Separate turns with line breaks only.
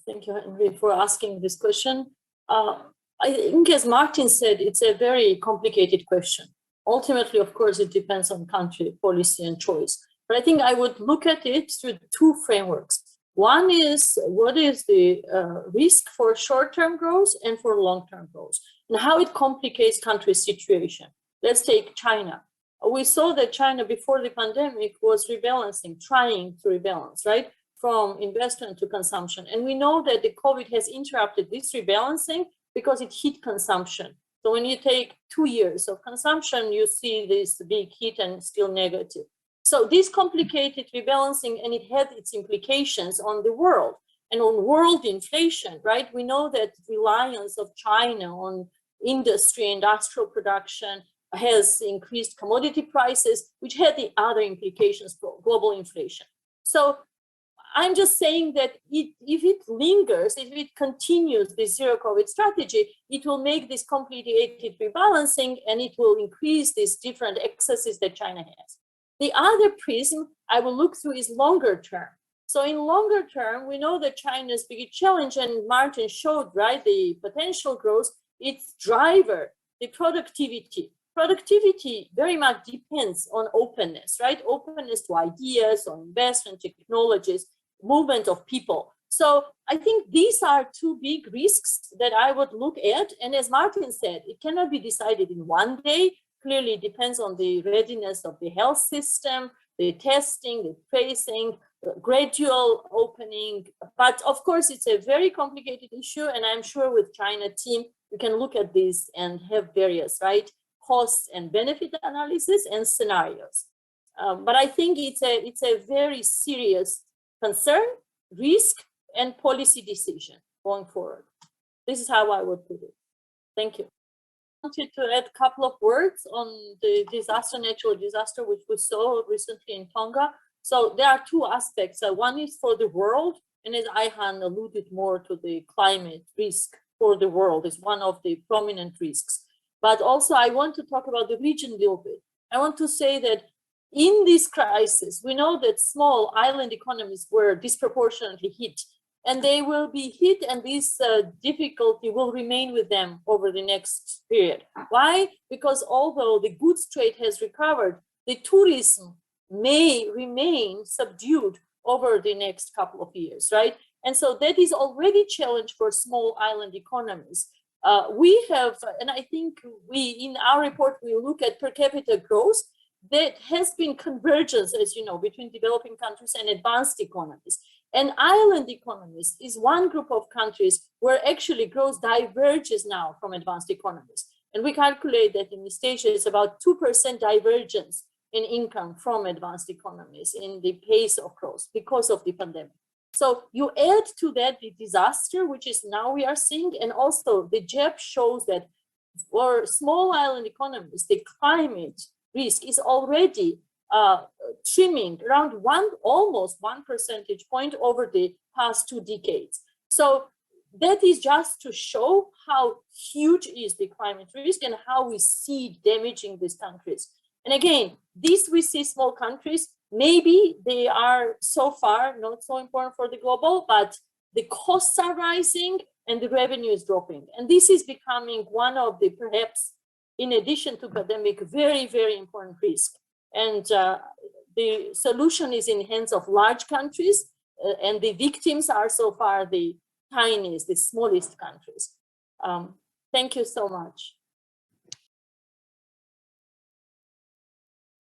Thank you, Henry, for asking this question. I think, as Martin said, it's a very complicated question. Ultimately, of course, it depends on country, policy, and choice. But I think I would look at it through two frameworks. One is, what is the risk for short-term growth and for long-term growth, and how it complicates country situation. Let's take China. We saw that China before the pandemic was rebalancing, trying to rebalance, right, from investment to consumption. And we know that the COVID has interrupted this rebalancing because it hit consumption. So when you take 2 years of consumption, you see this big hit and still negative. So this complicated rebalancing, and it had its implications on the world and on world inflation, right? We know that reliance of China on industry, industrial production has increased commodity prices, which had the other implications for global inflation. So I'm just saying that if it lingers, if it continues the zero COVID strategy, it will make this complicated rebalancing, and it will increase these different excesses that China has. The other prism I will look through is longer term. So in longer term, we know that China's big challenge, and Martin showed, right, the potential growth, its driver, the productivity. Productivity very much depends on openness, right? Openness to ideas, on investment, technologies, movement of people. So I think these are two big risks that I would look at. And as Martin said, it cannot be decided in one day. Clearly, it depends on the readiness of the health system, the testing, the tracing, the gradual opening. But of course, it's a very complicated issue. And I'm sure with China team, we can look at this and have various, right, costs and benefit analysis and scenarios. But I think it's a very serious concern, risk, and policy decision going forward. This is how I would put it. Thank you. I wanted to add a couple of words on the natural disaster, which we saw recently in Tonga. So there are two aspects. One is for the world, and as Ayhan alluded more to, the climate risk for the world is one of the prominent risks. But also I want to talk about the region a little bit. I want to say that in this crisis, we know that small island economies were disproportionately hit, and they will be hit, and this difficulty will remain with them over the next period. Why? Because although the goods trade has recovered, the tourism may remain subdued over the next couple of years, right? And so that is already a challenge for small island economies. We have, and I think in our report, we look at per capita growth. There has been convergence, as you know, between developing countries and advanced economies. And island economies is one group of countries where actually growth diverges now from advanced economies. And we calculate that in East Asia, it's about 2% divergence in income from advanced economies in the pace of growth because of the pandemic. So you add to that the disaster, which is now we are seeing, and also the JEP shows that for small island economies, the climate risk is already trimming around almost 1 percentage point over the past 2 decades. So that is just to show how huge is the climate risk and how we see it damaging these countries. And again, these we see small countries, maybe they are so far not so important for the global, but the costs are rising and the revenue is dropping. And this is becoming one of the, perhaps, in addition to pandemic, very, very important risk. And the solution is in hands of large countries, and the victims are so far the tiniest, the smallest countries. Thank you so much.